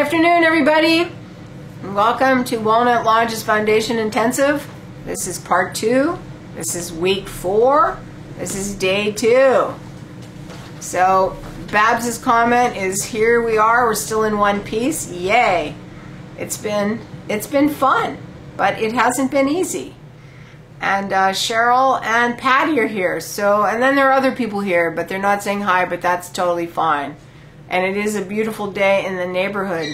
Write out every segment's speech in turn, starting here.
afternoon, everybody. Welcome to Walnut Lodge's Foundation Intensive. This is part 2. This is week 4. This is day 2. So Babs's comment is, here we are. We're still in one piece. Yay! It's been fun, but it hasn't been easy. And Cheryl and Patty are here. So, and then there are other people here, but they're not saying hi, but that's totally fine. And it is a beautiful day in the neighborhood.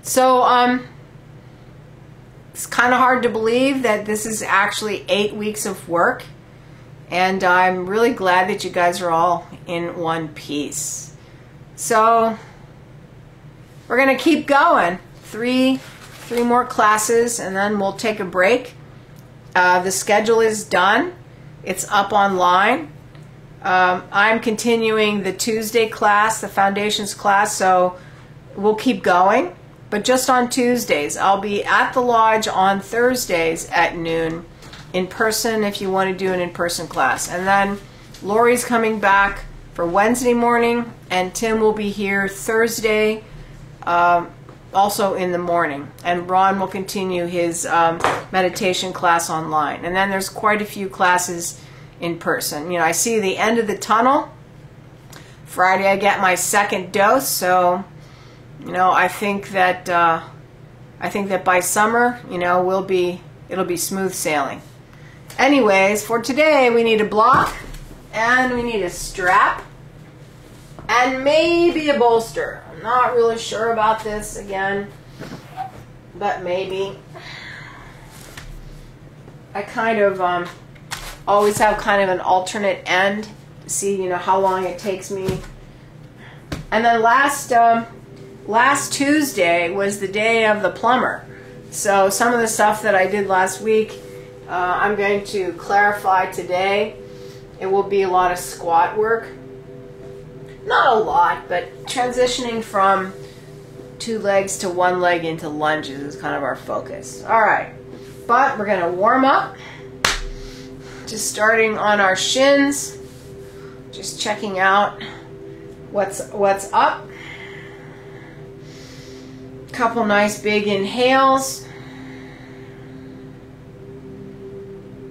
So, it's kind of hard to believe that this is actually 8 weeks of work. And I'm really glad that you guys are all in one piece. So, we're going to keep going. Three more classes, and then we'll take a break. The schedule is done. It's up online. I'm continuing the Tuesday class, the foundations class, so we'll keep going. But just on Tuesdays. I'll be at the lodge on Thursdays at noon in person if you want to do an in-person class. And then Lori's coming back for Wednesday morning, and Tim will be here Thursday also in the morning. And Ron will continue his meditation class online. And then there's quite a few classes in person. You know, I see the end of the tunnel. Friday I get my second dose, so you know, I think that by summer, you know, it'll be smooth sailing. Anyways, for today we need a block and we need a strap and maybe a bolster. I'm not really sure about this again, but maybe. I kind of always have kind of an alternate end to see, you know, how long it takes me. And then last Tuesday was the day of the plumber. So some of the stuff that I did last week, I'm going to clarify today. It will be a lot of squat work. Not a lot, but transitioning from 2 legs to 1 leg into lunges is kind of our focus. All right, but we're going to warm up. Just starting on our shins, just checking out what's up. Couple nice big inhales.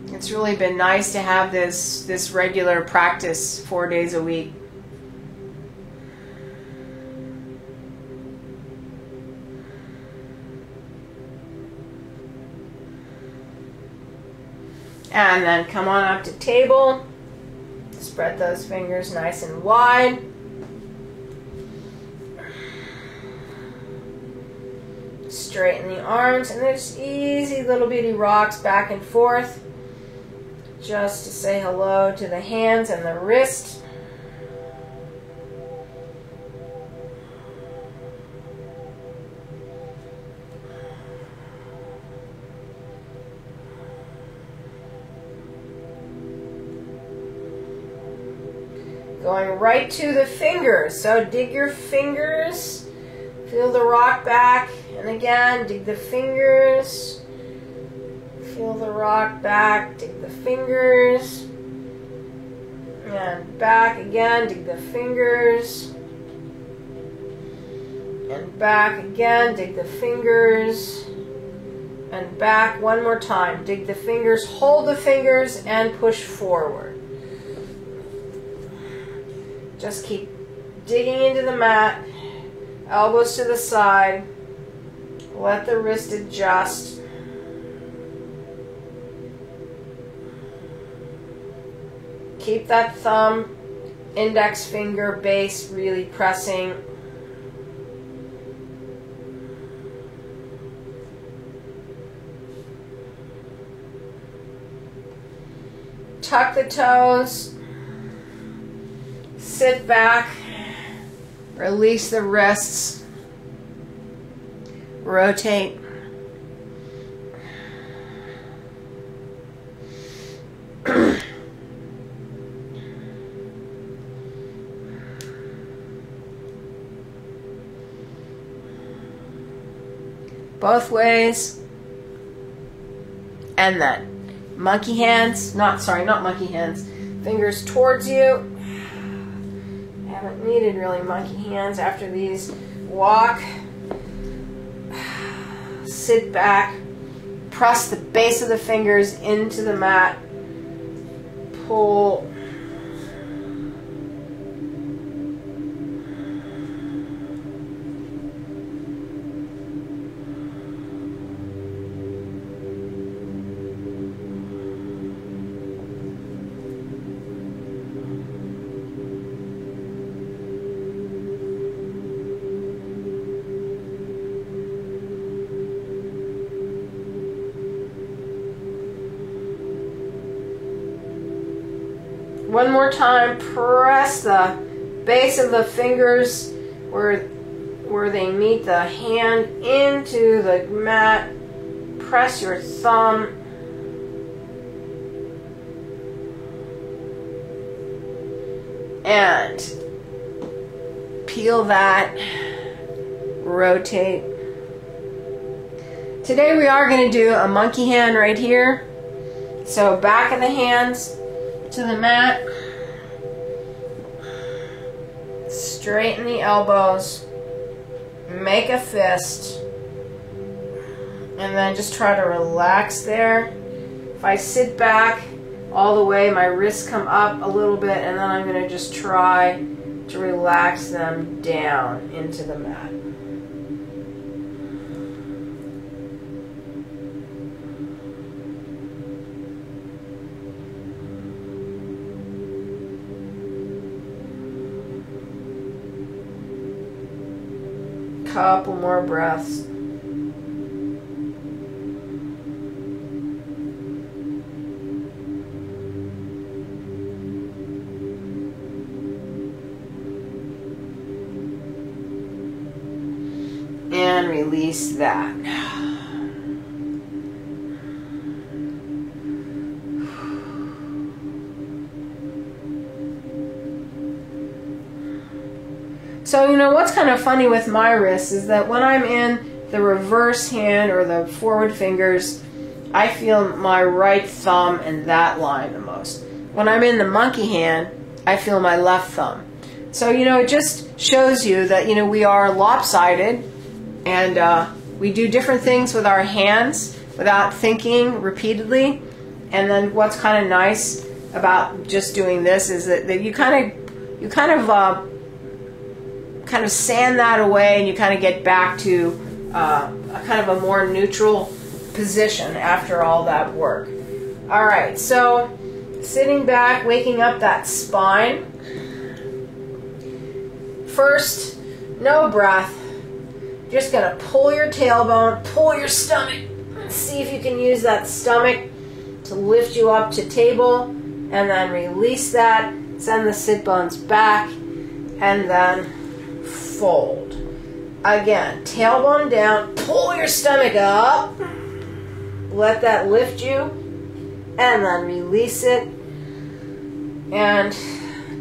It's really been nice to have this regular practice 4 days a week. And then come on up to table. Spread those fingers nice and wide. Straighten the arms, and there's easy little bitty rocks back and forth just to say hello to the hands and the wrist. Going right to the fingers, so dig your fingers, feel the rock back, and again, dig the fingers, feel the rock back, dig the fingers, and back again, dig the fingers, and back again, dig the fingers, and back one more time, dig the fingers, hold the fingers, and push forward. Just keep digging into the mat, elbows to the side, let the wrist adjust. Keep that thumb, index finger base really pressing. Tuck the toes. Sit back, release the wrists, rotate. Both ways. And then monkey hands, not monkey hands, fingers towards you. Haven't needed really monkey hands after these walk. sit back, press the base of the fingers into the mat, pull. One more time, press the base of the fingers where they meet the hand into the mat. Press your thumb. And peel that. Rotate. Today we are going to do a monkey hand right here. So back of the hands to the mat, straighten the elbows, make a fist, and then just try to relax there. If I sit back all the way, my wrists come up a little bit, and then I'm going to just try to relax them down into the mat. Couple more breaths. And release that. So, you know, what's kind of funny with my wrists is that when I'm in the reverse hand or the forward fingers, I feel my right thumb and that line the most. When I'm in the monkey hand, I feel my left thumb. So, you know, it just shows you that, you know, we are lopsided and we do different things with our hands without thinking repeatedly. And then what's kind of nice about just doing this is that you kind of sand that away, and you kind of get back to a kind of a more neutral position after all that work. All right, so sitting back, waking up that spine. First, no breath. Just gonna pull your tailbone, pull your stomach. See if you can use that stomach to lift you up to table, and then release that. Send the sit bones back, and then fold. Again, tailbone down, pull your stomach up, let that lift you, and then release it, and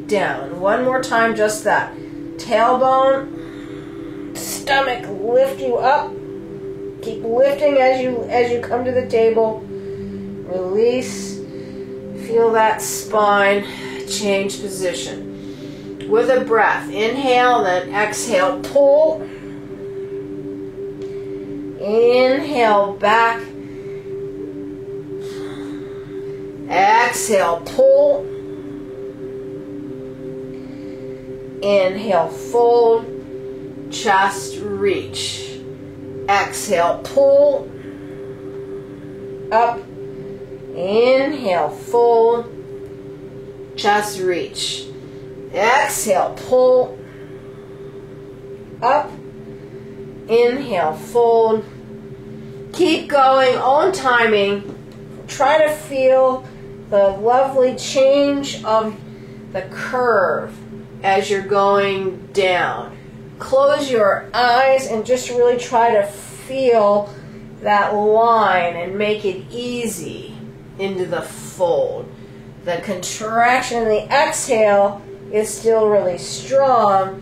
down. One more time, just that. Tailbone, stomach, lift you up. Keep lifting as you come to the table. Release. Feel that spine change position. With a breath, inhale, then exhale, pull. Inhale, back. Exhale, pull. Inhale, fold. Chest, reach. Exhale, pull. Up. Inhale, fold. Chest, reach. Exhale, pull. Up. Inhale, fold. Keep going, own timing. Try to feel the lovely change of the curve as you're going down. Close your eyes and just really try to feel that line and make it easy into the fold. The contraction and the exhale is still really strong,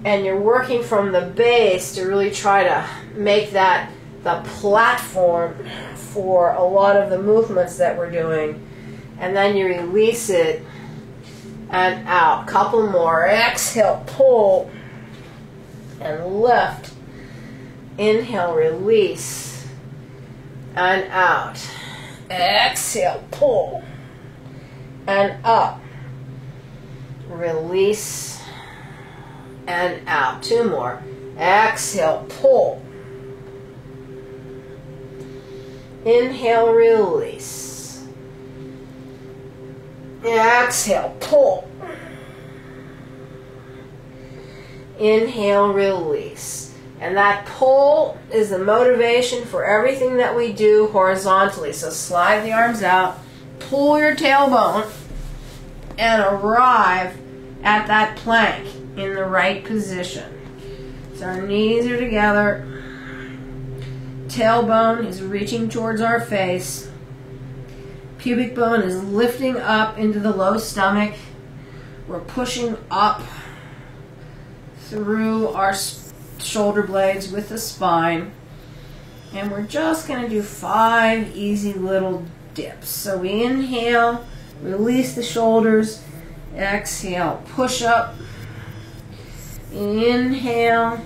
and you're working from the base to really try to make that the platform for a lot of the movements that we're doing. And then you release it and out. Couple more. Exhale, pull and lift. Inhale, release. and out. Exhale, pull, and up. Release, and out. 2 more. Exhale, pull. Inhale, release. Exhale, pull. Inhale, release. And that pull is the motivation for everything that we do horizontally. So slide the arms out, pull your tailbone, and arrive at that plank in the right position. So our knees are together. Tailbone is reaching towards our face. Pubic bone is lifting up into the low stomach. We're pushing up through our shoulder blades with the spine. And we're just going to do 5 easy little dips. So we inhale, release the shoulders. Exhale, push up. Inhale.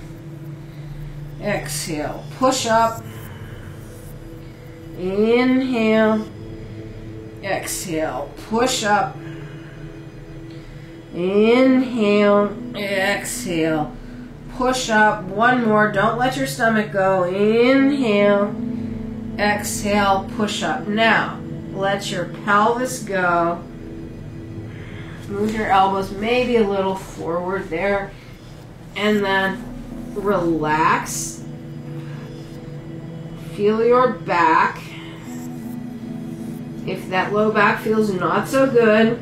Exhale, push up. Inhale. Exhale, push up. Inhale. Exhale, push up. 1 more. Don't let your stomach go. Inhale. Exhale, push up. Now, let your pelvis go. Move your elbows maybe a little forward there. And then relax. Feel your back. If that low back feels not so good,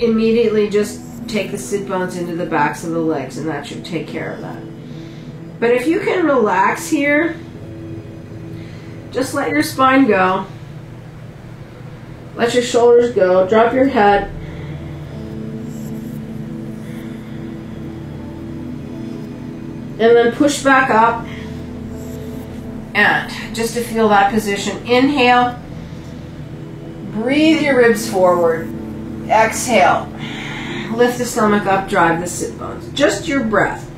immediately just take the sit bones into the backs of the legs, and that should take care of that. But if you can relax here, just let your spine go. Let your shoulders go. Drop your head. And then push back up. And just to feel that position, inhale. Breathe your ribs forward. Exhale. Lift the stomach up, drive the sit bones. Just your breath.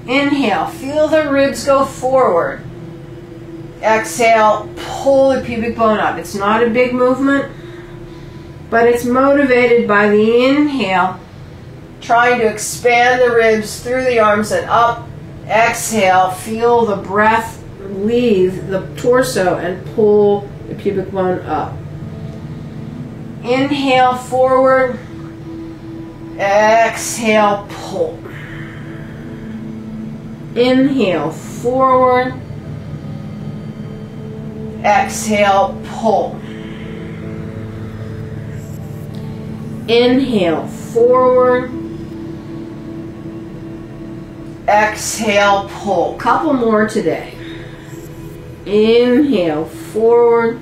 Inhale. Feel the ribs go forward. Exhale. Pull the pubic bone up. It's not a big movement, but it's motivated by the inhale, trying to expand the ribs through the arms and up. Exhale. Feel the breath leave the torso and pull the pubic bone up. Inhale, forward. Exhale, pull. Inhale, forward. Exhale, pull. Inhale, forward. Exhale, pull. Couple more today. Inhale, forward.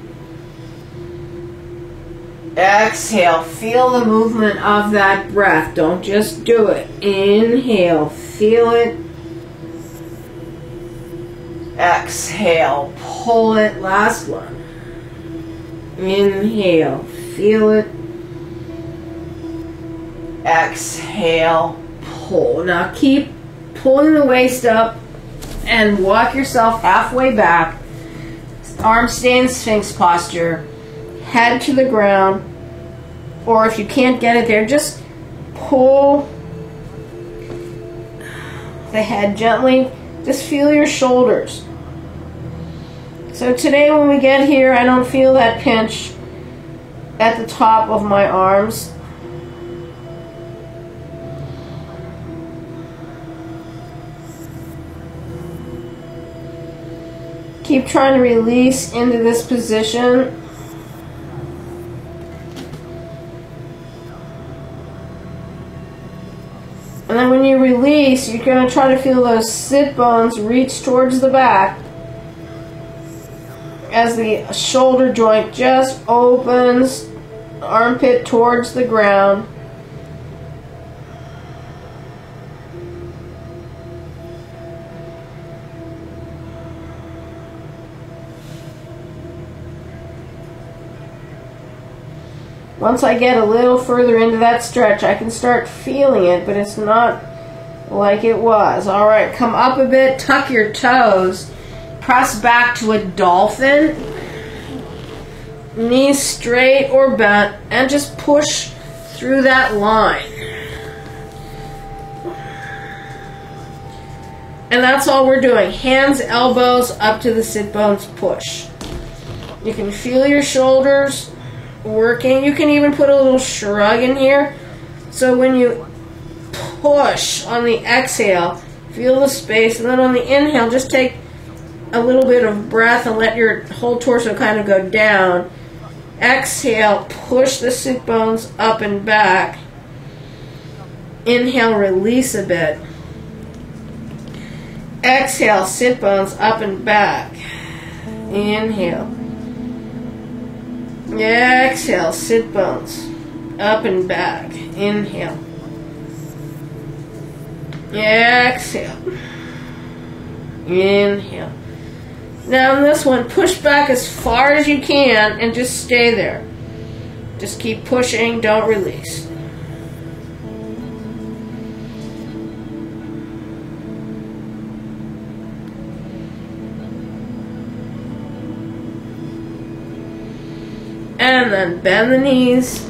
Exhale, feel the movement of that breath. Don't just do it. Inhale, feel it. Exhale, pull it. Last one. Inhale, feel it. Exhale, pull. Now keep pulling the waist up and walk yourself halfway back. Arms stay in Sphinx posture. Head to the ground, or if you can't get it there, just pull the head gently. Just feel your shoulders. So today when we get here, I don't feel that pinch at the top of my arms. Keep trying to release into this position. And then when you release, you're going to try to feel those sit bones reach towards the back as the shoulder joint just opens, armpit towards the ground. Once I get a little further into that stretch, I can start feeling it, but it's not like it was. All right, come up a bit, tuck your toes, Press back to a dolphin. Knees straight or bent, and just push through that line. And that's all we're doing. Hands, elbows, up to the sit bones, push. You can feel your shoulders working. You can even put a little shrug in here. So when you push on the exhale, feel the space, and then on the inhale, just take a little bit of breath and let your whole torso kind of go down. Exhale, push the sit bones up and back. Inhale, release a bit. Exhale, sit bones up and back. Inhale. Exhale, sit bones up and back. Inhale. Exhale. Inhale. Now in this one, push back as far as you can and just stay there. Just keep pushing, don't release. And then bend the knees.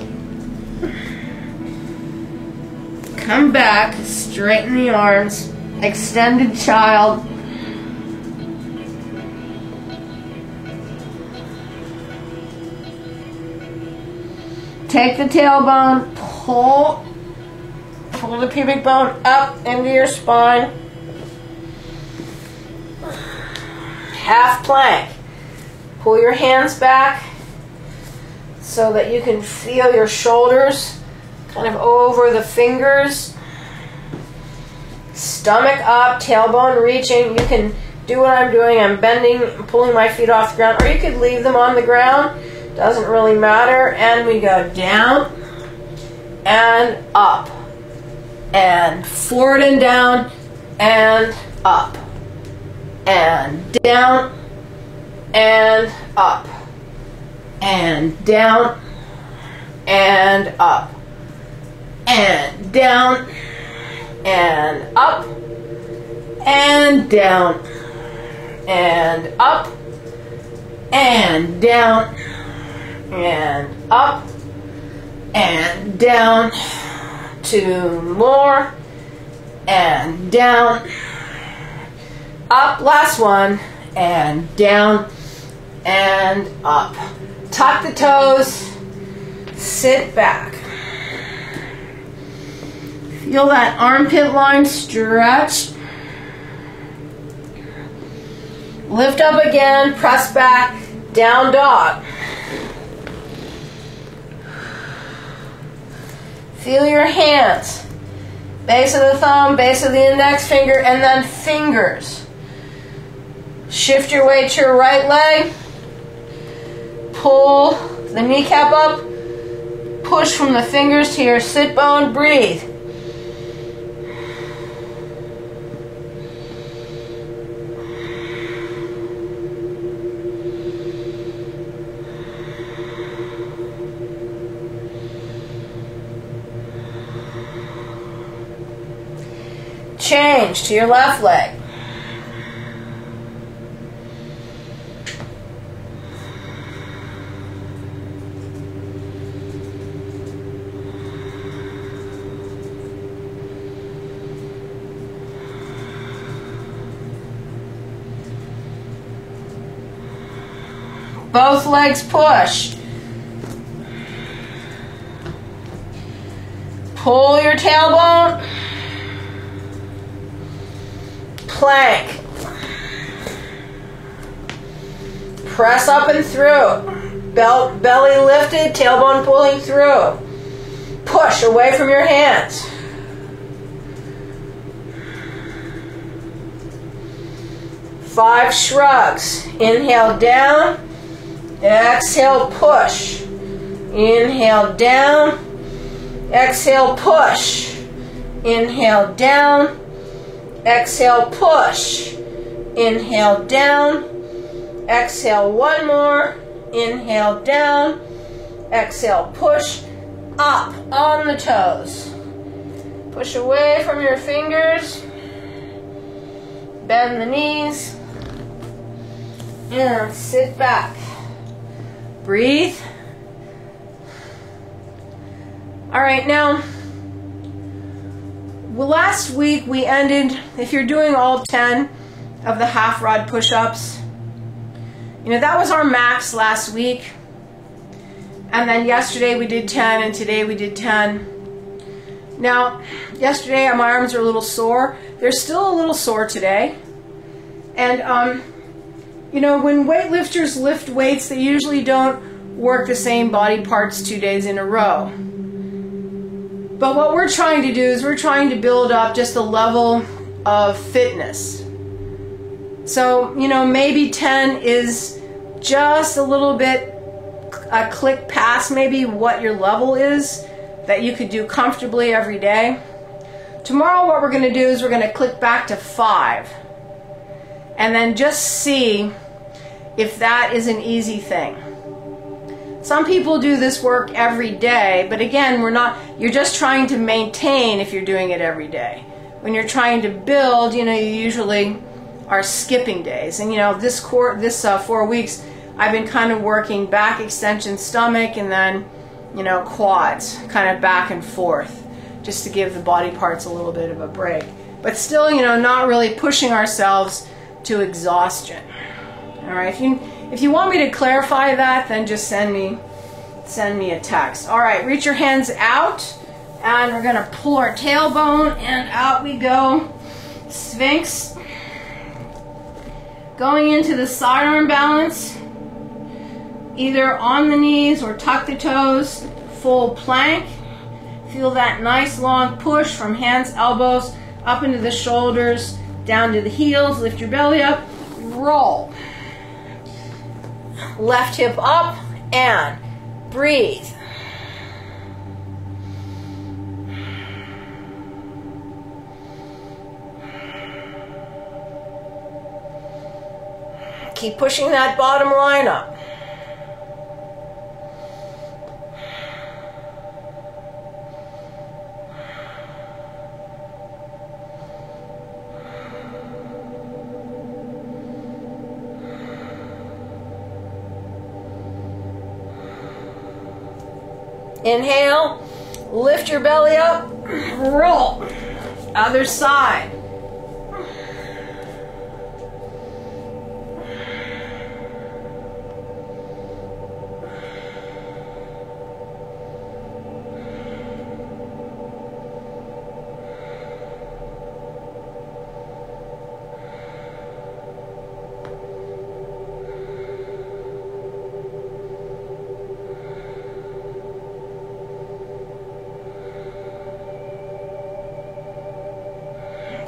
Come back, straighten the arms, extended child. Take the tailbone, pull the pubic bone up into your spine. Half plank. Pull your hands back so that you can feel your shoulders kind of over the fingers. Stomach up, tailbone reaching. You can do what I'm doing. I'm bending, pulling my feet off the ground, or you could leave them on the ground. Doesn't really matter. And we go down and up and forward and down and up and down and up and down and up and down and up and down and up and down and up and down. Two more and down, up, last one, and down and up. Tuck the toes, sit back. Feel that armpit line stretch. Lift up again, press back, down dog. Feel your hands, base of the thumb, base of the index finger, and then fingers. Shift your weight to your right leg. Pull the kneecap up. Push from the fingers to your sit bone. Breathe. Change to your left leg. Both legs push. Pull your tailbone. Plank. Press up and through. Belly lifted, tailbone pulling through. Push away from your hands. Five shrugs. Inhale down. Exhale, push. Inhale down. Exhale, push. Inhale down. Exhale, push. Inhale down. Exhale, one more. Inhale down. Exhale, push. Up on the toes. Push away from your fingers. Bend the knees. And sit back. Breathe. All right, now, well, last week we ended, if you're doing all 10 of the half rod push-ups, you know, that was our max last week. And then yesterday we did 10 and today we did 10. Now, yesterday my arms are a little sore. They're still a little sore today. And, you know, when weightlifters lift weights, they usually don't work the same body parts 2 days in a row. But what we're trying to do is we're trying to build up just a level of fitness. So, you know, maybe 10 is just a little bit, a click past maybe what your level is that you could do comfortably every day. Tomorrow what we're going to do is we're going to click back to 5. And then just see if that is an easy thing. Some people do this work every day, but again, you're just trying to maintain if you're doing it every day. When you're trying to build, you know, you usually are skipping days. And you know, this 4 weeks, I've been kind of working back extension, stomach, and then, you know, quads, kind of back and forth, just to give the body parts a little bit of a break. But still, you know, not really pushing ourselves to exhaustion. All right, if you want me to clarify that, then just send me a text. All right, reach your hands out, and we're gonna pull our tailbone, and out we go. Sphinx. Going into the sidearm balance, either on the knees or tuck the toes, full plank. Feel that nice long push from hands, elbows, up into the shoulders, down to the heels. Lift your belly up, roll. Left hip up and breathe. Keep pushing that bottom line up. Inhale, lift your belly up, roll. Other side.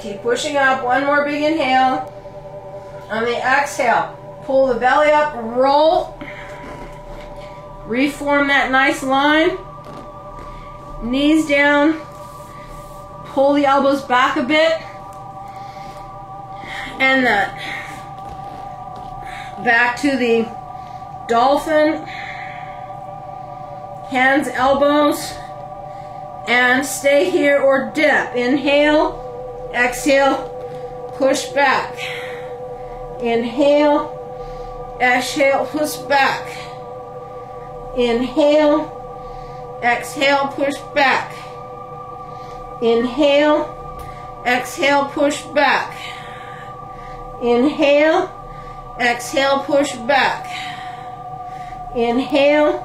Keep pushing up. One more big inhale. On the exhale, pull the belly up, roll. Reform that nice line. Knees down. Pull the elbows back a bit. And then back to the dolphin. Hands, elbows. And stay here or dip. Inhale. Exhale, push back. Inhale, exhale, push back. Inhale, exhale, push back. Inhale, exhale, push back. Inhale, exhale, push back. Inhale,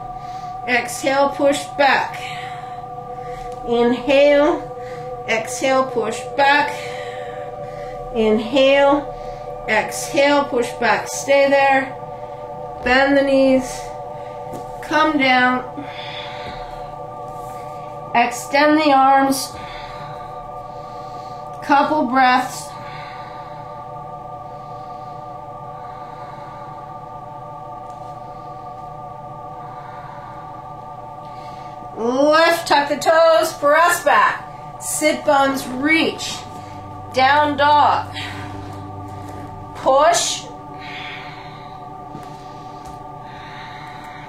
exhale, push back. Inhale, exhale, push back. Inhale, exhale, push back. Stay there. Bend the knees. Come down. Extend the arms. Couple breaths. Lift, tuck the toes, press back. Sit bones reach. Down dog. Push.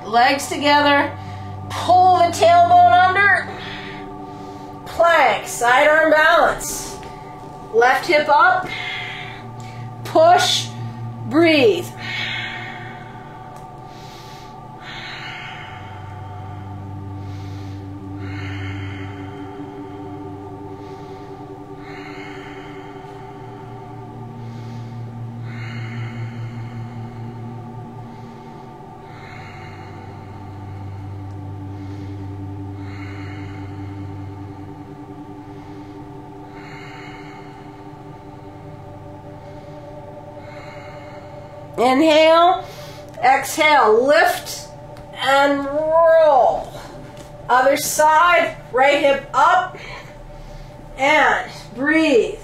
Legs together. Pull the tailbone under. Plank. Sidearm balance. Left hip up. Push. Breathe. Inhale, exhale, lift and roll. Other side, right hip up and breathe.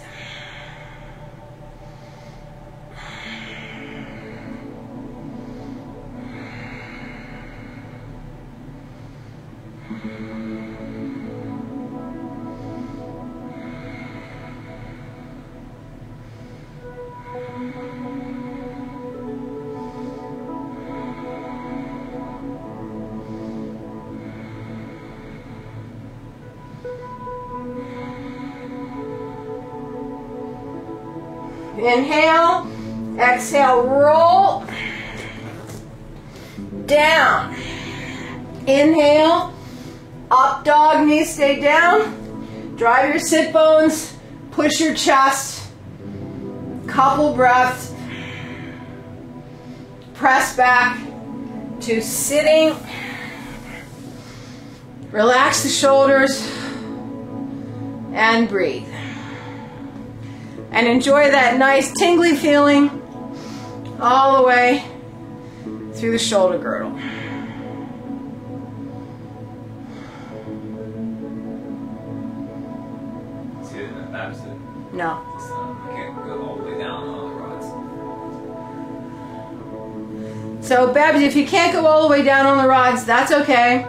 Inhale, exhale, roll down. Inhale, up dog, knees stay down. Drive your sit bones, push your chest. Couple breaths. Press back to sitting. Relax the shoulders and breathe. And enjoy that nice tingly feeling all the way through the shoulder girdle. See it in the opposite? No. I can't go all the way down on the rods. So, Babs, if you can't go all the way down on the rods, that's okay.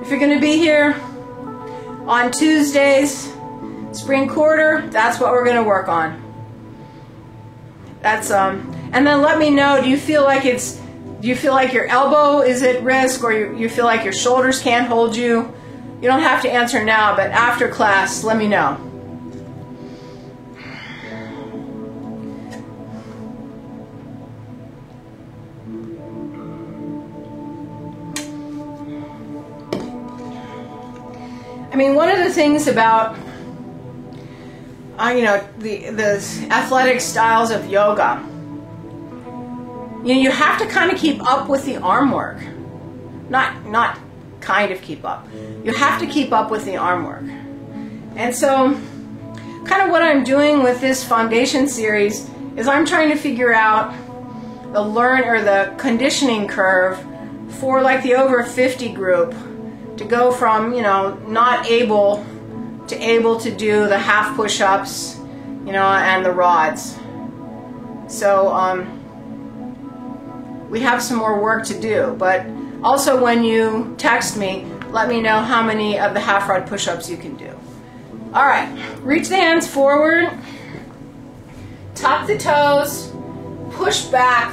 If you're going to be here on Tuesdays, spring quarter, that's what we're going to work on. That's and then let me know, do you feel like your elbow is at risk, or you feel like your shoulders can't hold you? You don't have to answer now, but after class, let me know. I mean, one of the things about the athletic styles of yoga, you have to kind of keep up with the arm work. Not kind of keep up. You have to keep up with the arm work. And so, kind of what I'm doing with this foundation series is I'm trying to figure out the conditioning curve for like the over 50 group to go from, not able to do the half push-ups, and the rods. So we have some more work to do, but also when you text me, let me know how many of the half rod push-ups you can do. All right, reach the hands forward, tuck the toes, push back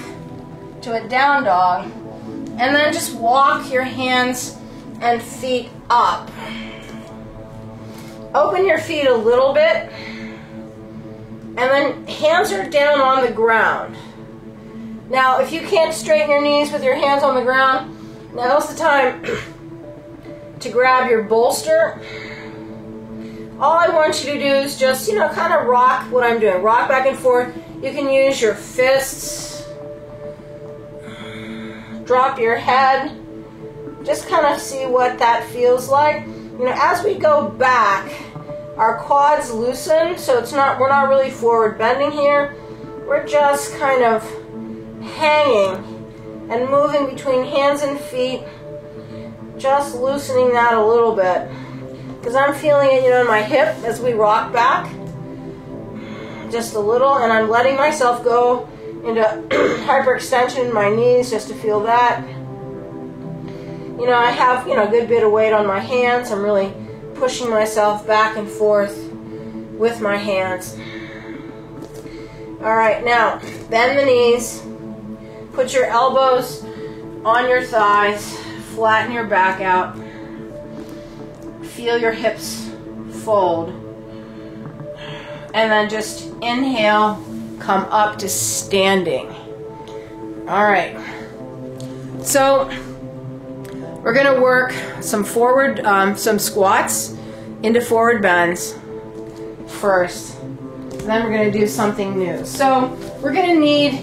to a down dog, and then just walk your hands and feet up. Open your feet a little bit, and then hands are down on the ground. Now, if you can't straighten your knees with your hands on the ground, now's the time to grab your bolster. All I want you to do is just, kind of rock what I'm doing. Rock back and forth. You can use your fists. Drop your head. Just kind of see what that feels like. As we go back, our quads loosen, so we're not really forward bending here. We're just kind of hanging and moving between hands and feet, just loosening that a little bit. Because I'm feeling it, in my hip as we rock back, just a little, and I'm letting myself go into hyperextension in my knees just to feel that. I have, a good bit of weight on my hands. I'm really pushing myself back and forth with my hands. All right, now, bend the knees. Put your elbows on your thighs. Flatten your back out. Feel your hips fold. And then just inhale, come up to standing. All right. So, we're going to work some some squats into forward bends first. Then we're going to do something new. So we're going to need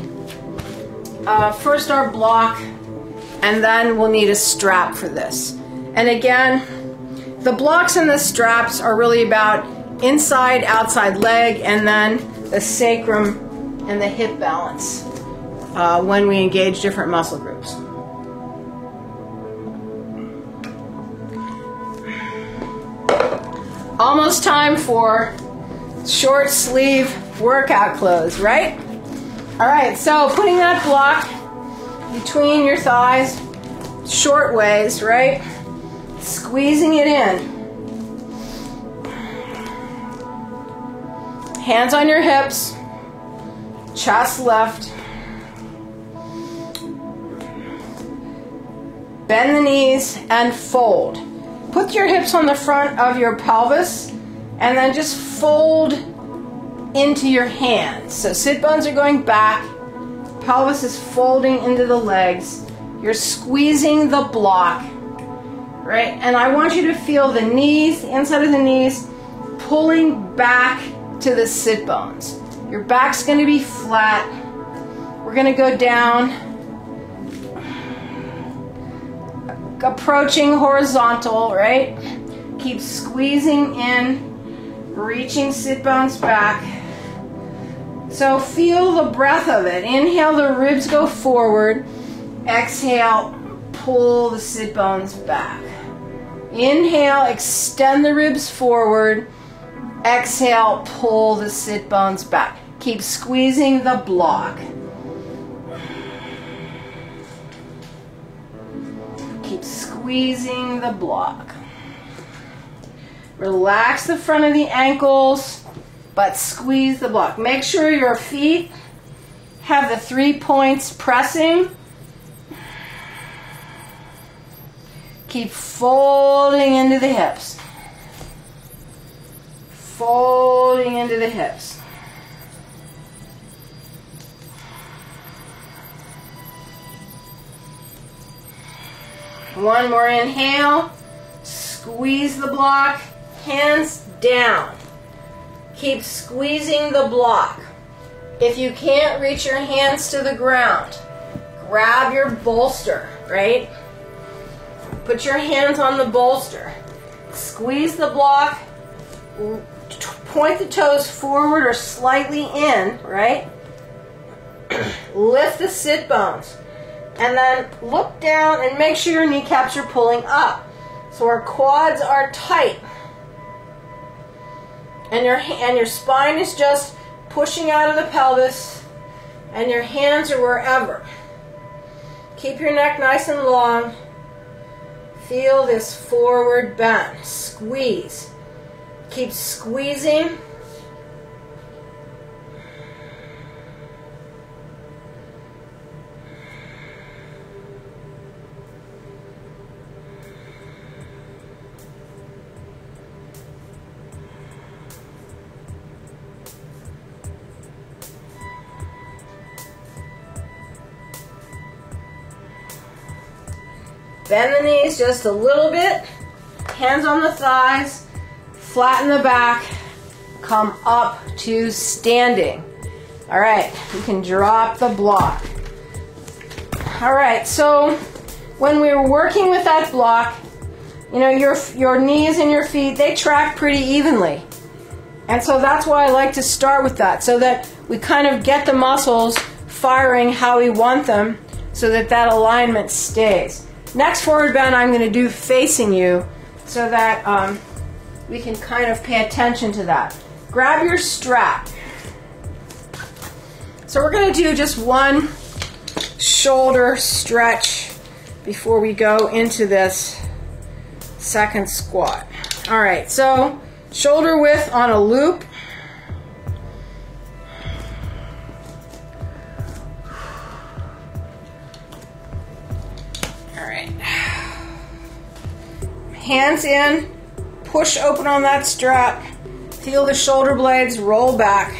first our block, and then we'll need a strap for this. And again, the blocks and the straps are really about inside, outside leg, and then the sacrum and the hip balance. when we engage different muscle groups. Almost time for short sleeve workout clothes, right? All right, so putting that block between your thighs, short ways, right? Squeezing it in. Hands on your hips, chest left. Bend the knees and fold. Put your hips on the front of your pelvis and then just fold into your hands. So sit bones are going back, pelvis is folding into the legs. You're squeezing the block, right? And I want you to feel the knees, the inside of the knees, pulling back to the sit bones. Your back's going to be flat. We're going to go down, approaching horizontal, right? Keep squeezing in, reaching sit bones back. So feel the breath of it. Inhale, the ribs go forward. Exhale, pull the sit bones back. Inhale, extend the ribs forward. Exhale, pull the sit bones back. Keep squeezing the block. Keep squeezing the block. Relax the front of the ankles, but squeeze the block. Make sure your feet have the 3 points pressing. Keep folding into the hips. Folding into the hips. One more inhale. Squeeze the block. Hands down. Keep squeezing the block. If you can't reach your hands to the ground, grab your bolster, right? Put your hands on the bolster. Squeeze the block. Point the toes forward or slightly in, right? Lift the sit bones. And then look down and make sure your kneecaps are pulling up. So our quads are tight. And your spine is just pushing out of the pelvis. And your hands are wherever. Keep your neck nice and long. Feel this forward bend. Squeeze. Keep squeezing. Bend the knees just a little bit. Hands on the thighs. Flatten the back. Come up to standing. All right, you can drop the block. All right, so when we're working with that block, you know, your knees and your feet, they track pretty evenly. And so that's why I like to start with that, so that we kind of get the muscles firing how we want them, so that that alignment stays. Next forward bend I'm going to do facing you, so that we can kind of pay attention to that. Grab your strap. So we're going to do just one shoulder stretch before we go into this second squat. All right, so shoulder width on a loop. All right. Hands in, push open on that strap. Feel the shoulder blades roll back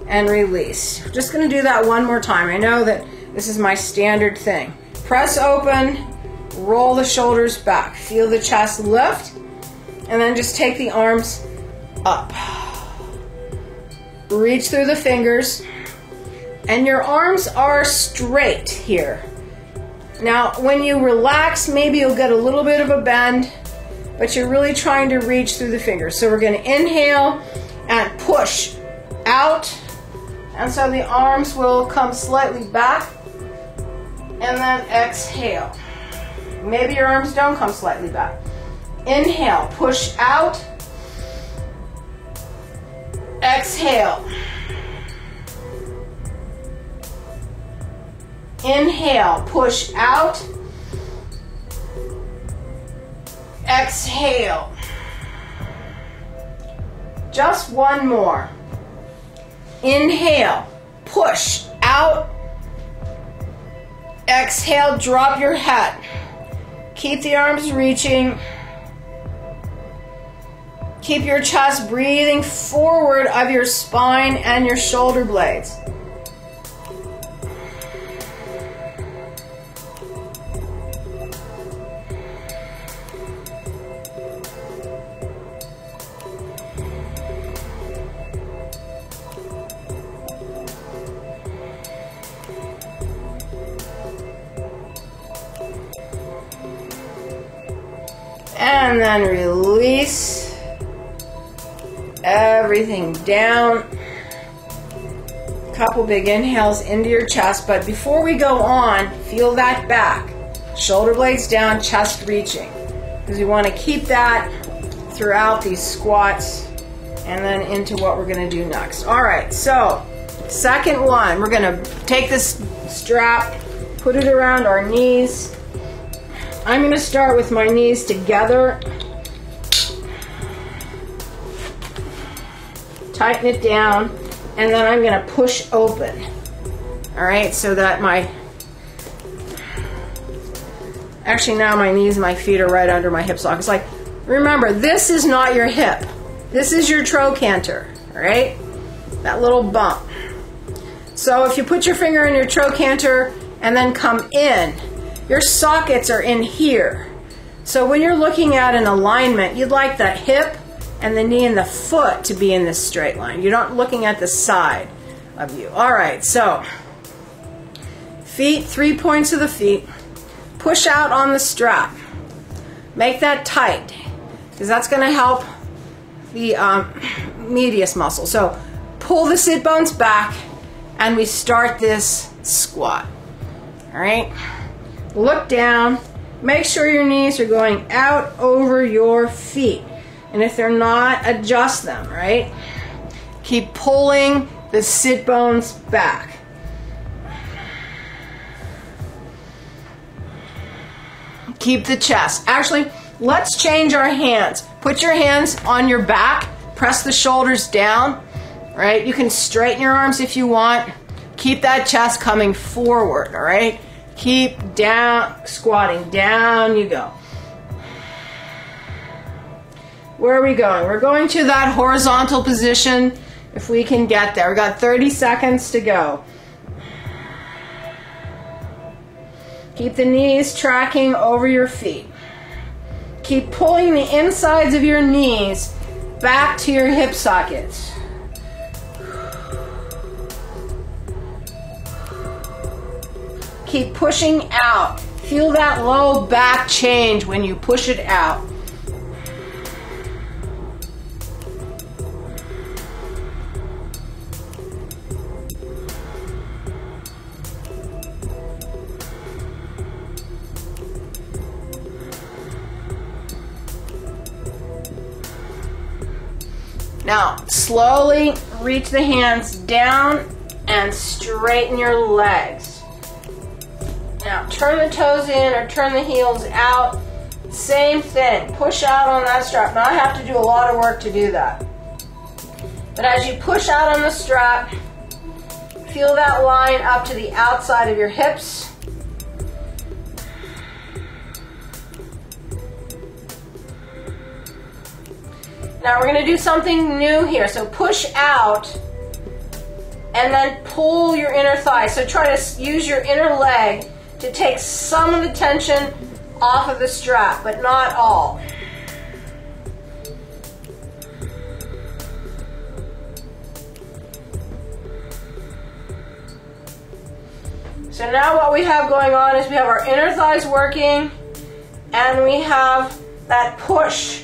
and release. We're just going to do that one more time. I know that this is my standard thing. Press open, roll the shoulders back. Feel the chest lift, and then just take the arms up. Reach through the fingers, and your arms are straight here. Now, when you relax, maybe you'll get a little bit of a bend, but you're really trying to reach through the fingers. So we're going to inhale and push out And so the arms will come slightly back, and then exhale. Maybe your arms don't come slightly back. Inhale, push out. Exhale. Inhale, push out. Exhale. Just one more. Inhale, push out. Exhale, drop your head. Keep the arms reaching. Keep your chest breathing forward of your spine and your shoulder blades. And then release everything down. Couple big inhales into your chest, but before we go on, feel that back. Shoulder blades down, chest reaching. Because we want to keep that throughout these squats and then into what we're going to do next. All right, so second one, we're going to take this strap, put it around our knees. I'm going to start with my knees together. Tighten it down, and then I'm going to push open. All right, so that actually now my knees and my feet are right under my hip sockets. Like, remember, this is not your hip. This is your trochanter, all right? That little bump. So if you put your finger in your trochanter and then come in, your sockets are in here. So when you're looking at an alignment, you'd like that hip and the knee and the foot to be in this straight line. You're not looking at the side of you. All right, so feet, 3 points of the feet. Push out on the strap. Make that tight, because that's going to help the medius muscle. So pull the sit bones back, and we start this squat. All right? Look down. Make sure your knees are going out over your feet. And if they're not, adjust them, right? Keep pulling the sit bones back. Keep the chest. Actually, let's change our hands. Put your hands on your back. Press the shoulders down, right? You can straighten your arms if you want. Keep that chest coming forward, all right? Keep down, squatting, down you go. Where are we going? We're going to that horizontal position if we can get there. We've got 30 seconds to go. Keep the knees tracking over your feet. Keep pulling the insides of your knees back to your hip sockets. Keep pushing out. Feel that low back change when you push it out. Now, slowly reach the hands down and straighten your legs. Now, turn the toes in or turn the heels out. Same thing. Push out on that strap. Now, I have to do a lot of work to do that. But as you push out on the strap, feel that line up to the outside of your hips. Now we're going to do something new here. So push out and then pull your inner thigh. So try to use your inner leg to take some of the tension off of the strap, but not all. So now what we have going on is we have our inner thighs working, and we have that push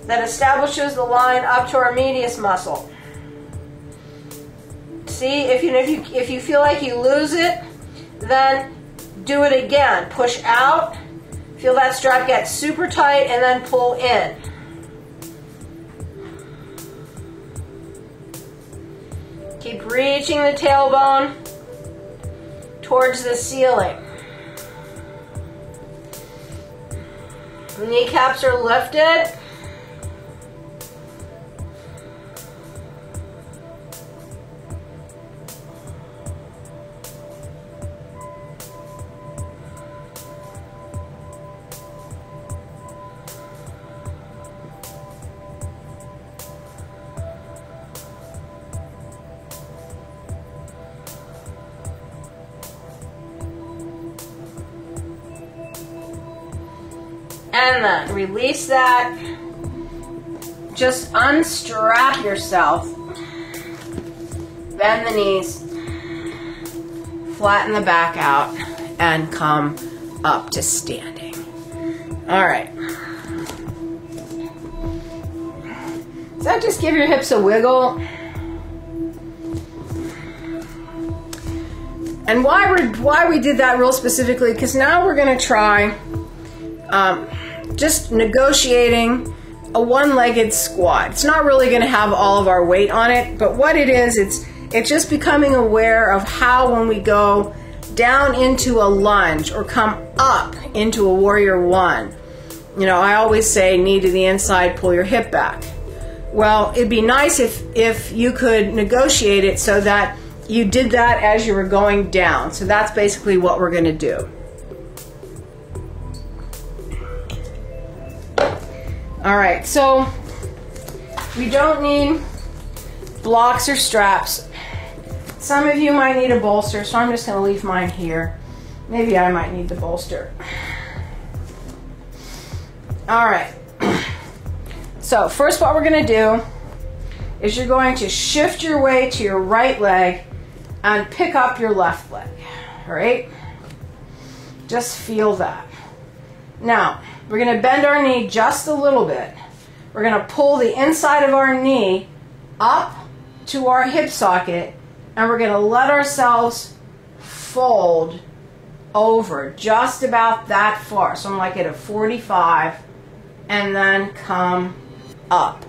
that establishes the line up to our medius muscle. See, if you feel like you lose it, then do it again. Push out. Feel that strap get super tight and then pull in. Keep reaching the tailbone towards the ceiling. Kneecaps are lifted. And then release that. Just unstrap yourself. Bend the knees. Flatten the back out. And come up to standing. All right. So just give your hips a wiggle. And why we did that real specifically, because now we're going to try just negotiating a one-legged squat. It's not really going to have all of our weight on it, but what it is, it's just becoming aware of how when we go down into a lunge or come up into a warrior one, you know, I always say knee to the inside, pull your hip back. Well, it'd be nice if you could negotiate it so that you did that as you were going down. So that's basically what we're going to do. All right, so we don't need blocks or straps. Some of you might need a bolster, so I'm just going to leave mine here. Maybe I might need the bolster. All right. So first what we're going to do is you're going to shift your weight to your right leg and pick up your left leg. All right? Just feel that. Now, we're going to bend our knee just a little bit. We're going to pull the inside of our knee up to our hip socket, and we're going to let ourselves fold over just about that far. So I'm like at a 45, and then come up.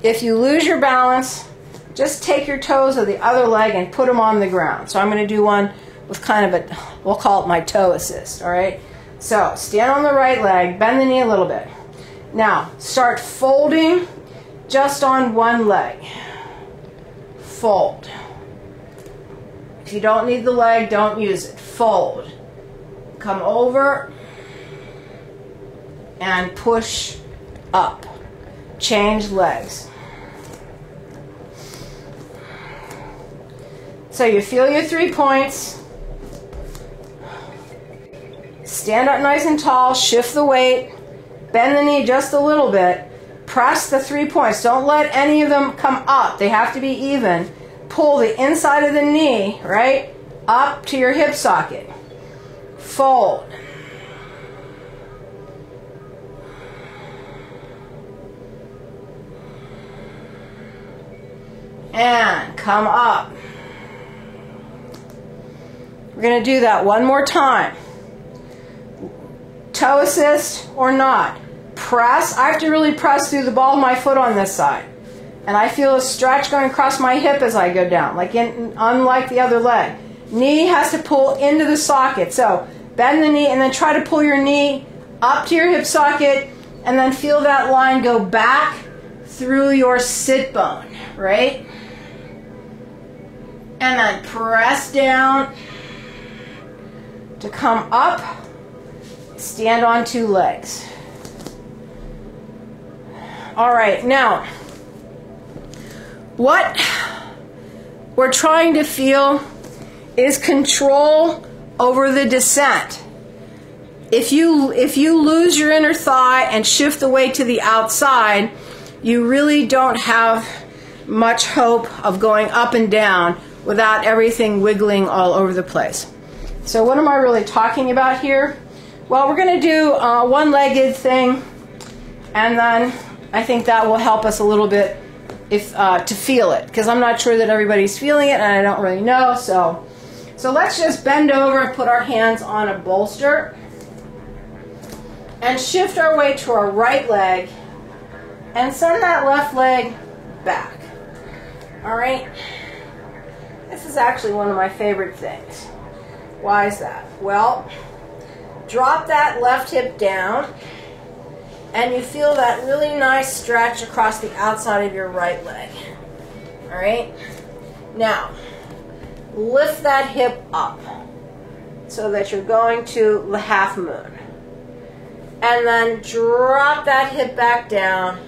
If you lose your balance, just take your toes of the other leg and put them on the ground. So I'm going to do one with kind of a, we'll call it my toe assist, all right? So stand on the right leg, bend the knee a little bit. Now start folding just on one leg. Fold. If you don't need the leg, don't use it. Fold. Come over and push up. Change legs. So you feel your 3 points. Stand up nice and tall, shift the weight, bend the knee just a little bit, press the 3 points. Don't let any of them come up. They have to be even. Pull the inside of the knee, right, up to your hip socket. Fold. And come up. We're going to do that one more time. Toe assist or not. Press. I have to really press through the ball of my foot on this side. And I feel a stretch going across my hip as I go down, unlike the other leg. Knee has to pull into the socket. So bend the knee and then try to pull your knee up to your hip socket and then feel that line go back through your sit bone, right? And then press down to come up. Stand on 2 legs. All right, now, what we're trying to feel is control over the descent. If you lose your inner thigh and shift the weight to the outside, you really don't have much hope of going up and down without everything wiggling all over the place. So what am I really talking about here? Well, we're going to do a one-legged thing, and then I think that will help us a little bit to feel it, because I'm not sure that everybody's feeling it and I don't really know. So let's just bend over and put our hands on a bolster and shift our weight to our right leg and send that left leg back. All right? This is actually one of my favorite things. Why is that? Well, drop that left hip down and you feel that really nice stretch across the outside of your right leg. All right? Now, lift that hip up so that you're going to the half moon. And then drop that hip back down.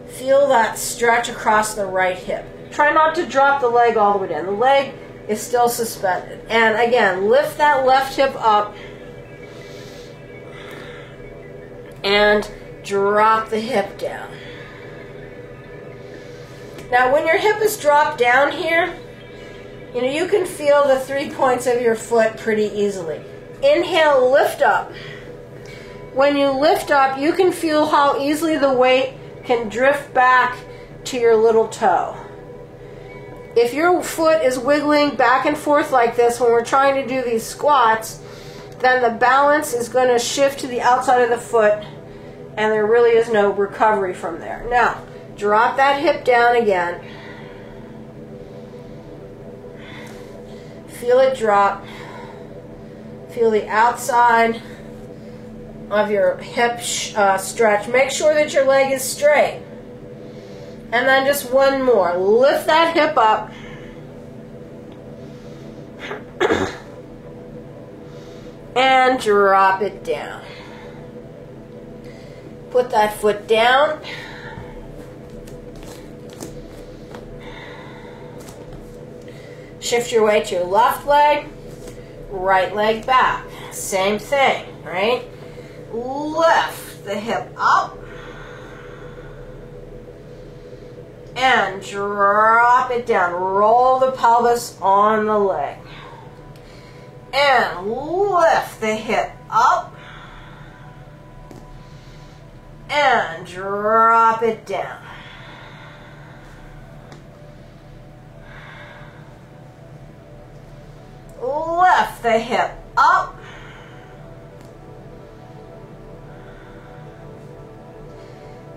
Feel that stretch across the right hip. Try not to drop the leg all the way down. The leg is still suspended. And again, lift that left hip up and drop the hip down. Now, when your hip is dropped down here, you can feel the 3 points of your foot pretty easily. Inhale, lift up. When you lift up, you can feel how easily the weight can drift back to your little toe. If your foot is wiggling back and forth like this when we're trying to do these squats, then the balance is going to shift to the outside of the foot and there really is no recovery from there. Now, drop that hip down again. Feel it drop. Feel the outside of your hip stretch. Make sure that your leg is straight. And then just one more. Lift that hip up. And drop it down. Put that foot down. Shift your weight to your left leg, right leg back. Same thing, right? Lift the hip up and drop it down. Roll the pelvis on the leg and lift the hip up and drop it down. Lift the hip up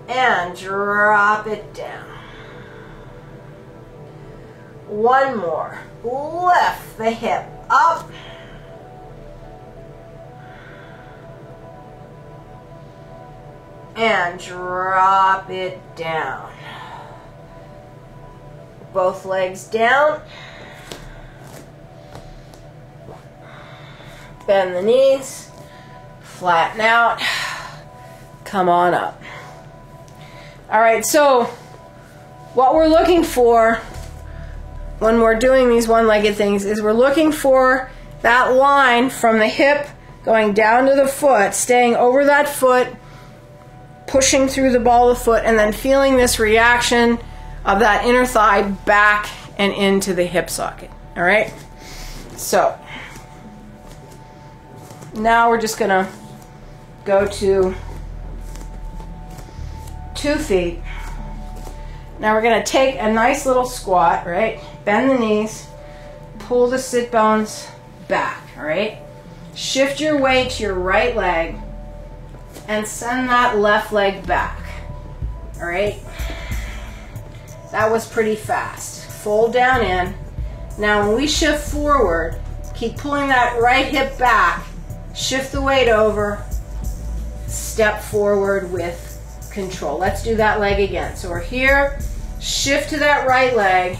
and drop it down. One more. Lift the hip up and drop it down. Both legs down. Bend the knees. Flatten out. Come on up. All right, so what we're looking for when we're doing these one-legged things is we're looking for that line from the hip going down to the foot, staying over that foot, pushing through the ball of the foot, and then feeling this reaction of that inner thigh back and into the hip socket. All right? So now we're just going to go to 2 feet. Now we're going to take a nice little squat, right? Bend the knees, pull the sit bones back, all right? Shift your weight to your right leg and send that left leg back, all right? That was pretty fast. Fold down in. Now when we shift forward, keep pulling that right hip back, shift the weight over, step forward with control. Let's do that leg again. So we're here, shift to that right leg,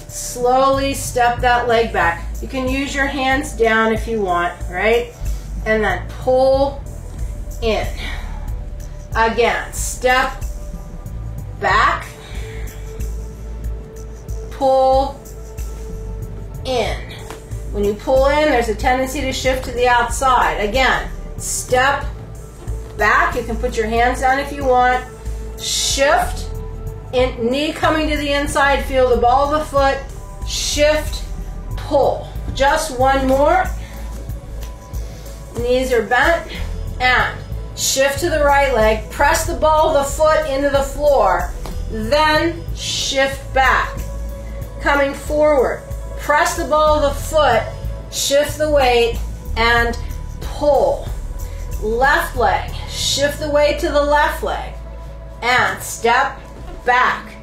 slowly step that leg back. You can use your hands down if you want, right? And then pull in. Again, step back, pull in. When you pull in, there's a tendency to shift to the outside. Again, step back. You can put your hands down if you want. Shift, knee coming to the inside. Feel the ball of the foot. Shift, pull. Just one more. Knees are bent. And shift to the right leg. Press the ball of the foot into the floor. then shift back. Coming forward, press the ball of the foot, shift the weight, and pull. Left leg, shift the weight to the left leg, and step back.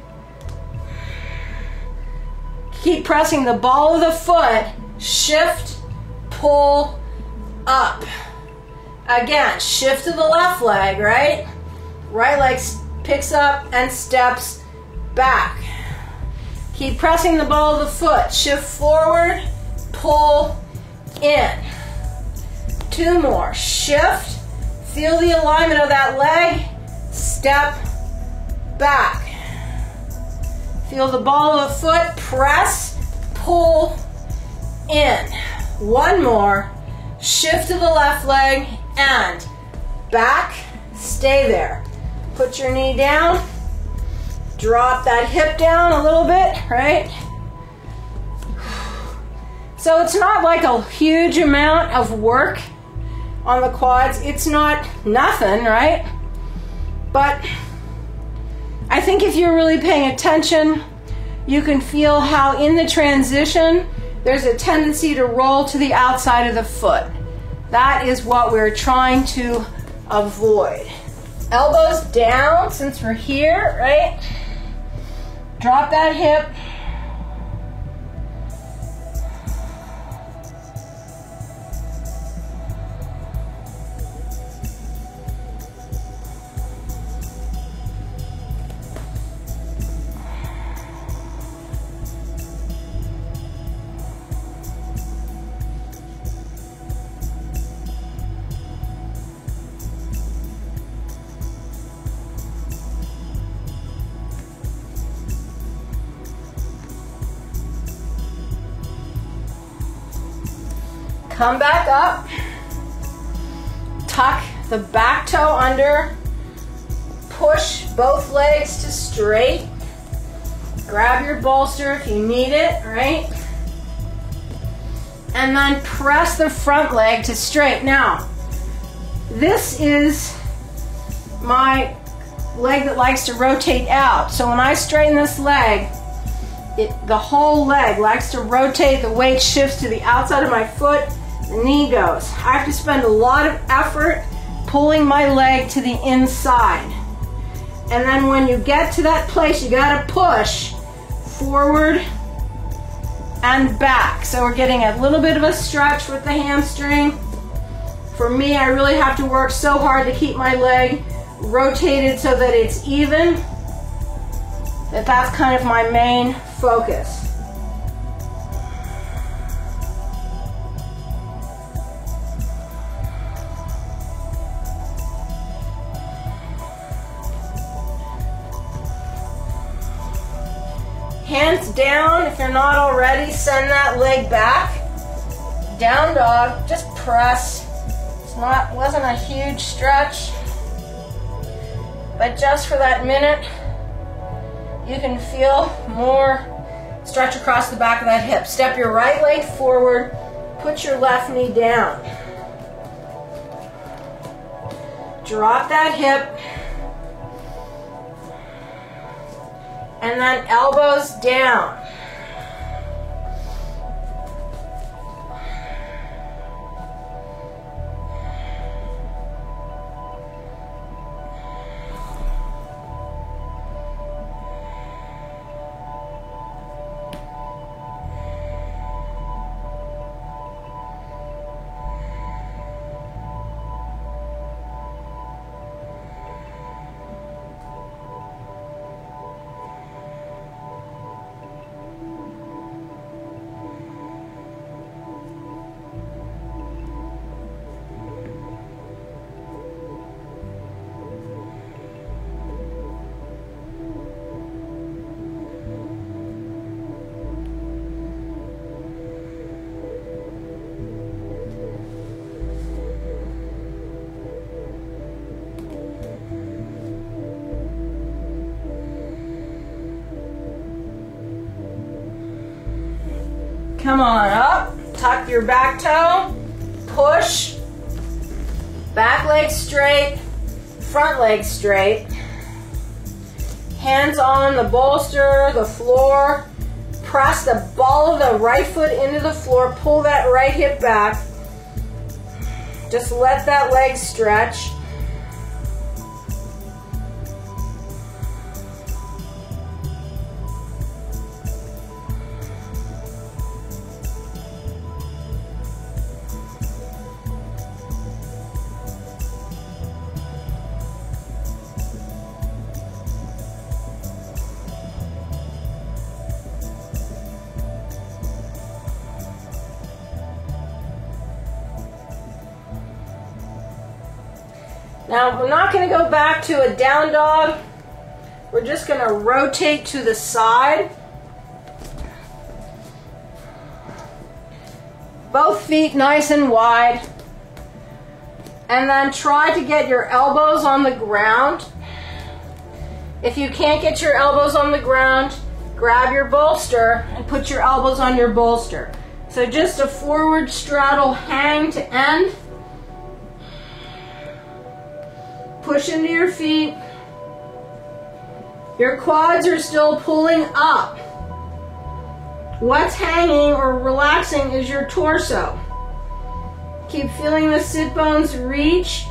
Keep pressing the ball of the foot, shift, pull, up. Again, shift to the left leg, right? Right leg picks up and steps back. Keep pressing the ball of the foot, shift forward, pull, in. 2 more, shift, feel the alignment of that leg, step back. Feel the ball of the foot, press, pull, in. 1 more, shift to the left leg, and back, stay there. Put your knee down, drop that hip down a little bit, right? So it's not like a huge amount of work on the quads. It's not nothing, right? But I think if you're really paying attention, you can feel how in the transition, there's a tendency to roll to the outside of the foot. That is what we're trying to avoid. Elbows down since we're here, right? Drop that hip. Come back up, tuck the back toe under, push both legs to straight, grab your bolster if you need it, right? And then press the front leg to straight. Now, this is my leg that likes to rotate out. So when I straighten this leg, the whole leg likes to rotate, the weight shifts to the outside of my foot, the knee goes. I have to spend a lot of effort pulling my leg to the inside. And then when you get to that place, you gotta push forward and back. So we're getting a little bit of a stretch with the hamstring. For me, I really have to work so hard to keep my leg rotated so that it's even. That's kind of my main focus. Hands down, if you're not already, send that leg back. Down dog, just press. Wasn't a huge stretch, but just for that minute, you can feel more stretch across the back of that hip. Step your right leg forward, put your left knee down. Drop that hip. And then elbows down. Come on up, tuck your back toe, push, back leg straight, front leg straight. Hands on the bolster, the floor. Press the ball of the right foot into the floor. Pull that right hip back. Just let that leg stretch. Now, we're not going to go back to a down dog. We're just going to rotate to the side. Both feet nice and wide. And then try to get your elbows on the ground. If you can't get your elbows on the ground, grab your bolster and put your elbows on your bolster. So just a forward straddle hang to end. Push into your feet. Your quads are still pulling up. What's hanging or relaxing is your torso. Keep feeling the sit bones reach.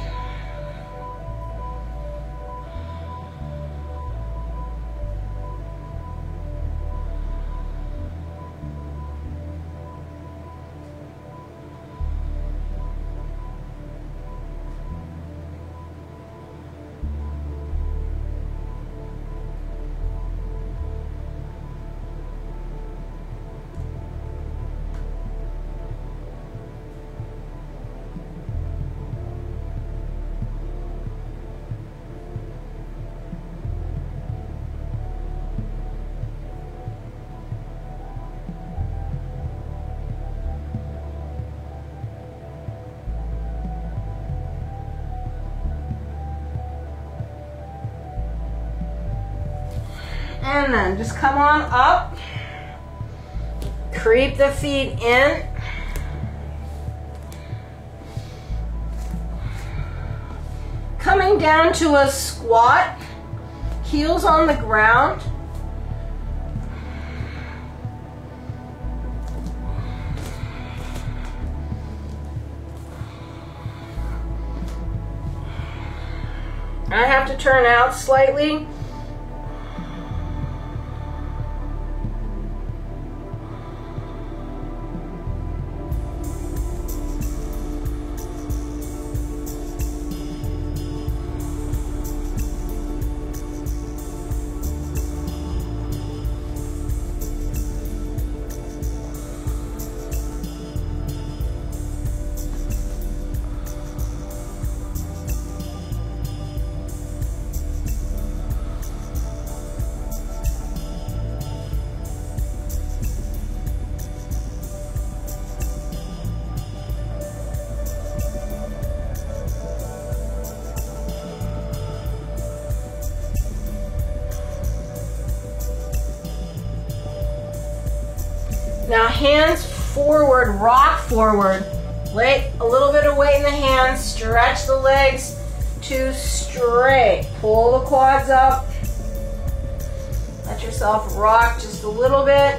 And then just come on up. Creep the feet in. Coming down to a squat. Heels on the ground. I have to turn out slightly. Now hands forward, rock forward. Lay a little bit of weight in the hands, stretch the legs to straight. Pull the quads up. Let yourself rock just a little bit.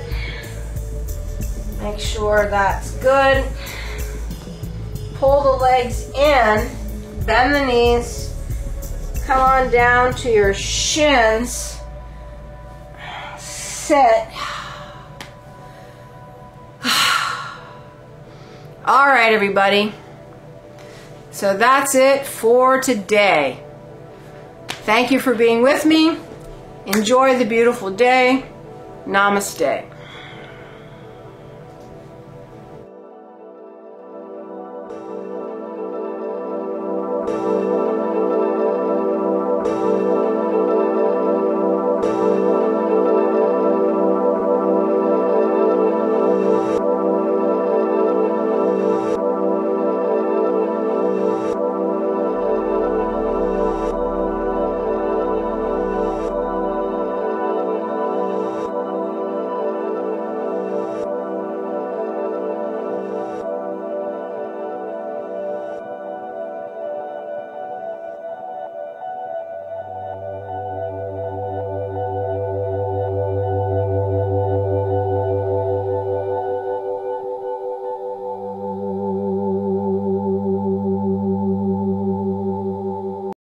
Make sure that's good. Pull the legs in, bend the knees. Come on down to your shins. Sit. All right, everybody. So that's it for today. Thank you for being with me. Enjoy the beautiful day. Namaste.